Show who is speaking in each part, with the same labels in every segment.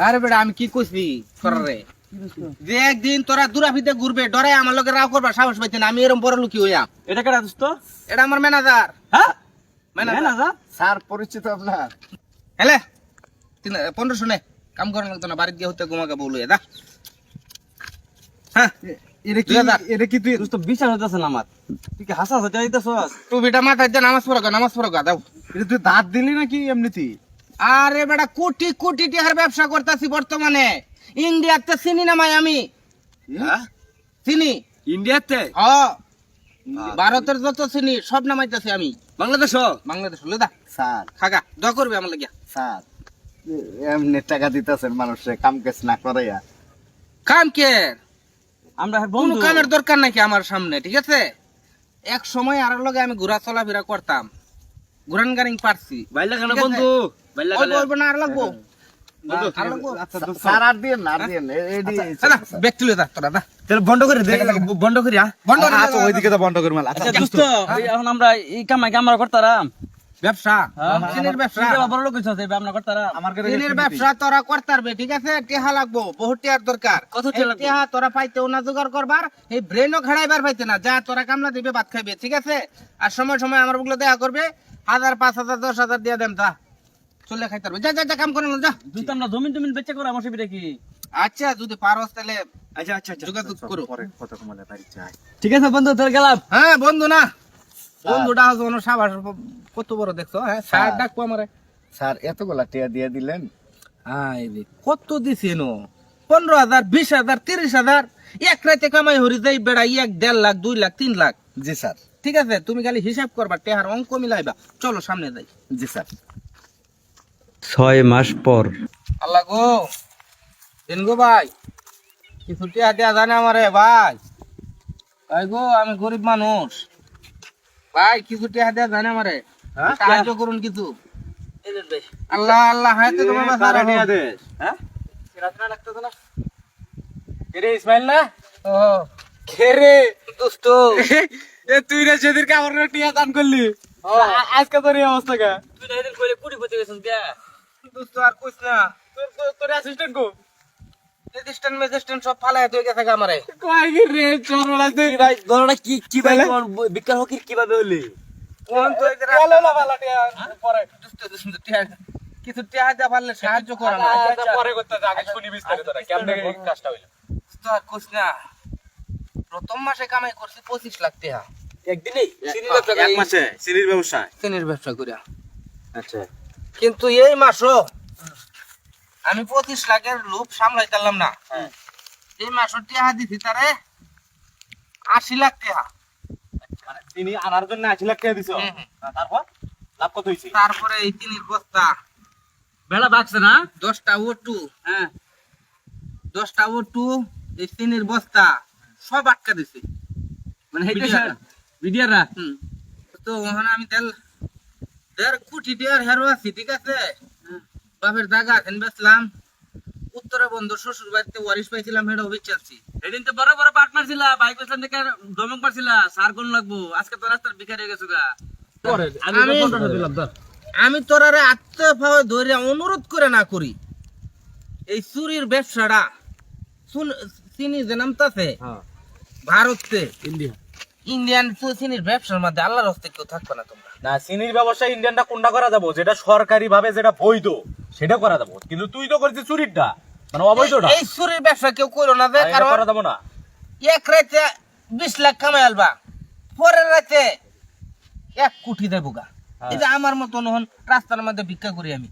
Speaker 1: আরে বেটা আমি কি কইছি তোরা রে যে একদিন তোরা দূরাভিতে ঘুরবে ডরে আমার লগে রাও করবা সাহস পাইতে না আমি এরকম বড় লুকি হইয়া
Speaker 2: এটা কেডা দোস্ত?
Speaker 1: এটা আমার ম্যানেজার
Speaker 2: হ্যাঁ
Speaker 1: ম্যানেজার
Speaker 2: ম্যানেজার
Speaker 3: স্যার পরিচিত আপনার?
Speaker 1: হেলে 1500 নে কাম করা লাগতো না বাড়ি গিয়ে হতে ঘুমাকে বলুয়ে দা হ্যাঁ
Speaker 3: এটা কি তুই
Speaker 2: দোস্ত বিচার হইতাছে না আমার। তুই কি হাসা হাসা যাইতাছস?
Speaker 1: টুপিটা মাথায় দিয়ে নামাজ পড়ো গা দাও
Speaker 3: এটা তুই দাঁত দিলি নাকি এমনিতেই?
Speaker 1: আরে বেটা কোটি কোটি টাকার ব্যবসা করতেছি বর্তমানে ইন্ডিয়াতে চিনি নামাই আমি
Speaker 2: হ্যাঁ
Speaker 1: চিনি
Speaker 2: ইন্ডিয়াতে?
Speaker 1: ভারতের যত চিনি সব নামাইতেছি আমি
Speaker 2: বাংলাদেশ?
Speaker 1: বাংলাদেশ হলে দা
Speaker 3: স্যার
Speaker 1: খাগা দয়া করবে আমার লাগিয়া
Speaker 3: স্যার এমনি টাকা দিতেছেন মানুষে কাম কাজ না করাইয়া।
Speaker 1: কাম কে
Speaker 2: আমরা
Speaker 1: কোনো
Speaker 2: বন্ধু।
Speaker 1: কামের দরকার নাকি আমার সামনে ঠিক আছে এক সময় আর লগে আমি ঘোরা চলাফেরা করতাম ঘুরান গাড়ি পারছি
Speaker 2: বাইলা কেন
Speaker 1: ঠিক আছে?
Speaker 2: বন্ধু? বাইলা
Speaker 1: ওই
Speaker 2: কেন?
Speaker 1: বলবো না আর লাগবো আর লাগবো
Speaker 3: আচ্ছা স্যার আর দিয়েন না আর দিয়েন
Speaker 1: ব্যাগ তুলে দা তোরা দা
Speaker 2: তাহলে বন্ধ করে দে, বন্ধ করি।
Speaker 1: বন্ধ করে দে,
Speaker 3: আচ্ছা ওইদিকে তো বন্ধ কর মাল।
Speaker 2: আচ্ছা দোস্ত, এখন আমরা এই কামাই আমরা করতারাম।
Speaker 1: ব্যবসা চিনির ব্যবসা
Speaker 2: বড় লোক হইছস, এই আমরা করতারাম।
Speaker 3: আমার কাছে
Speaker 1: চিনির ব্যবসা তোরা করতারবে ঠিক আছে টেহা লাগবো বহুত টেহার দরকার
Speaker 2: কত
Speaker 1: এই
Speaker 2: টেহা লাগবো?
Speaker 1: টেহা তোরা পাইতেও না জোগাড় করবার এই ব্রেনও খাড়াইবার পাইতে না যা তোরা কামলা দিবে ভাত খাইবে ঠিক আছে আর সময় সময় আমার বুগলো দেখা করবে 1000 5000 10,000 দিয়ে দেন তা চলে খাইতে পারবে যা যা যা কাম করেন যা
Speaker 2: দোস্ত আমরা জমিন টমিন বেচে করে আমার সুবিধা কি?
Speaker 1: আচ্ছা যদি পারোস তাহলে
Speaker 2: আচ্ছা আচ্ছা
Speaker 1: যোগাযোগ করো
Speaker 3: পরে কত কমালে বাড়ি চাই।
Speaker 2: ঠিক আছে বন্ধু, তাহলে গেলাম।
Speaker 1: হ্যাঁ বন্ধু না বন্ধুটা হচ্ছে সাবাস কত বড় দেখছো হ্যাঁ স্যার ডাকবো আমারে
Speaker 3: স্যার এতগুলা টিয়া দিয়ে দিলেন?
Speaker 1: আই রে কত দিছি নো 15,000 20,000 30,000 এক রাতে কামাই হরি যাই বেড়া 1.5 লাখ 2 লাখ 3 লাখ
Speaker 3: জি স্যার।
Speaker 1: ঠিক আছে তুমি খালি হিসাব করবা টেহার অঙ্ক মিলাইবা চলো সামনে যাই
Speaker 3: জি স্যার।
Speaker 4: 6 মাস পর
Speaker 1: আল্লাহ গো দিন গো ভাই কিছু টেহা দেয়া জানে আমারে ভাই ভাই গো আমি গরিব মানুষ ভাই কিছু টেহা দেয়া জানে আমারে সাহায্য করুন কিছু আল্লাহ আল্লাহ হাতে তোমার বাসা রাখো।
Speaker 2: হ্যাঁ রে ইসমাইল না?
Speaker 1: ও
Speaker 2: খেরে
Speaker 1: দোস্ত
Speaker 2: এ তুই না সেদিনকে আমার টিয়া দান করলি, আজকে তোর এই অবস্থা কা? তুই না এদিন কইলে কুড়ি পচে গেছিস কে?
Speaker 1: দোস্ত আর কইস না
Speaker 2: তোর অ্যাসিস্ট্যান্ট কো?
Speaker 1: রেজিস্ট্যান্ট মেজিস্ট্যান্ট সব ফালায় তুই গেছে আমারে
Speaker 2: কই কি রে চরলা তুই ভাই গরটা কি কি ভাই তোমার বিকার হকির কিভাবে হলি?
Speaker 1: কোন তো এদের
Speaker 2: চলে না ভালো টিয়া পরে
Speaker 1: দোস্ত দোস্ত টেহা কিছু টেহা দেয়া পারলে সাহায্য করা না
Speaker 2: পরে করতে আগে শুনি বিস্তারিত না কেমনে এই কাজটা হইলো।
Speaker 1: দোস্ত আর কইস না প্রথম মাসে কামাই করছি 25 লাখ টাকা
Speaker 2: একদিনেই এক মাসে সিরির ব্যবসা?
Speaker 1: চিনির ব্যবসা করিয়া
Speaker 2: আচ্ছা
Speaker 1: কিন্তু এই মাসও আমি 25 লাখের লোভ সামলাইতাম না
Speaker 2: হ্যাঁ
Speaker 1: এই মাসও টাকা দিছি তারে 80 লাখ টাকা
Speaker 2: মানে তিনি আনার জন্য 80 লাখ টাকা দিছো?
Speaker 1: হুম, হুম।
Speaker 2: তারপর লাভ কত হইছে?
Speaker 1: তারপরে এই চিনির বস্তা
Speaker 2: বেলা বাকছে না?
Speaker 1: 10টা ওটু
Speaker 2: হ্যাঁ
Speaker 1: 10টা ওটু এই চিনির বস্তা সব আটকা দিছি
Speaker 2: মানে হেইটা
Speaker 1: বিডিআররা।
Speaker 2: ভিডিওরা
Speaker 1: হুম। তো ওখানে আমি দেড় কোটি টাকার হেরো আছি ঠিক আছে বাপের জায়গা আছেন বেচলাম উত্তরে বন্ধু শ্বশুর বাড়িতে ওয়ারিশ পাইছিলাম হেডা বেচাচ্ছি
Speaker 2: এদিন তো বড় বড় পার্টনার ছিল, বাইক পেছন থেকে দমক পারছিলা, সার কোন লাগবো, আজকে তো রাস্তার ভিখারি হয়ে গেছো গা।
Speaker 1: আমি তোরারে আত্মীয় ধরে অনুরোধ করে না করি এই চুরির ব্যবসাটা চিনি যে নামতাছে ভারতে
Speaker 2: ইন্ডিয়া
Speaker 1: ইন্ডিয়ান চিনির ব্যবসার মধ্যে আল্লাহর হস্তে কেউ থাকবে না তোমরা
Speaker 2: না, চিনির ব্যবসা ইন্ডিয়ানটা কোনটা করা যাবো, যেটা সরকারি ভাবে যেটা বৈধ সেটা করা যাবো, কিন্তু তুই তো করছিস চুরিরটা, মানে অবৈধটা।
Speaker 1: এই চুরির ব্যবসা কেউ করো না যে
Speaker 2: এটা
Speaker 1: কারণ
Speaker 2: করা যাবো না।
Speaker 1: এক রাতে 20 লাখ কামাই আলবা পরের রাতে 1 কোটি দেবো গা
Speaker 2: হ্যাঁ।
Speaker 1: এই যে আমার মতন হন রাস্তার মধ্যে ভিক্ষা করি আমি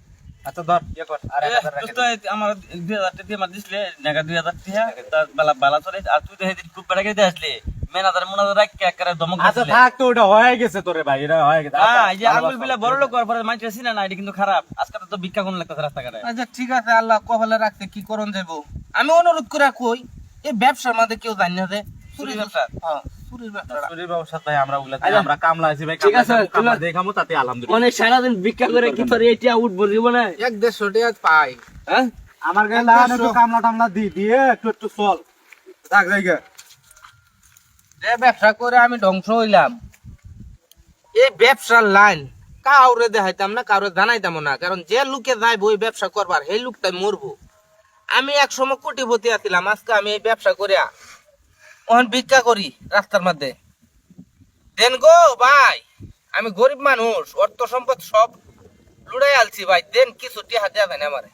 Speaker 2: আচ্ছা ধর ইয়ে কর, আর 1000 রাখে দে। আমার 2000 টাকা দিয়ে মার দিছলে, নেগা 2000 টাকা, তার বেলা বালা চলে, আর তুই তো সেদিন খুব বেড়া গিয়ে আসলে মেনাদার মুনাদার রাখ কে করে দমক
Speaker 3: আচ্ছা
Speaker 2: দিছলে।
Speaker 3: থাক তো ওটা হয়ে গেছে তোরে ভাই এটা হয়ে গেছে।
Speaker 2: হ্যাঁ, এই যে আঙুল বিলা বড় লোক করার পরে মাইছে চিনা না, এটা কিন্তু খারাপ। আজকে তো ভিক্ষা কোন লাগতেছে রাস্তাঘাটে।
Speaker 1: আচ্ছা ঠিক আছে আল্লাহ কপালে রাখতে কি করন যাবো আমি অনুরোধ করে কই এই ব্যবসার মধ্যে কেউ জানি না যে
Speaker 2: চুরির ব্যবসা?
Speaker 1: হ্যাঁ, চুরির ব্যবসা
Speaker 2: চুরির ব্যবসা ভাই আমরা উগলা
Speaker 3: আচ্ছা,
Speaker 2: আমরা কামলা আছি ভাই,
Speaker 3: ঠিক আছে,
Speaker 2: কামলা
Speaker 3: তোমার-
Speaker 2: দেখামু তাতে আলহামদুলিল্লাহ।
Speaker 3: অনেক সারাদিন ভিক্ষা করে কি তোর এটা উঠবো জীবনে?
Speaker 1: 150 টাকা পাই
Speaker 3: হ্যাঁ আমার গায়ে লাগানো একটু কামলা টামলা দিয়ে একটু একটু চল থাক জায়গা।
Speaker 1: যে ব্যবসা করে আমি ধ্বংস হইলাম এই ব্যবসার লাইন কাউরে দেখাইতাম না কাউরে জানাইতাম না কারণ যে লোকে যাইব ওই ব্যবসা করবার সেই লোকটাই মরবো আমি এক সময় কোটিপতি আছিলাম, আজকে আমি এই ব্যবসা করিয়া ওখান ভিক্ষা করি রাস্তার মধ্যে। দেন গো ভাই, আমি গরিব মানুষ, অর্থ সম্পদ সব লুড়াই আলছি ভাই, দেন কিছু টিহা দেয়া যায় না আমারে।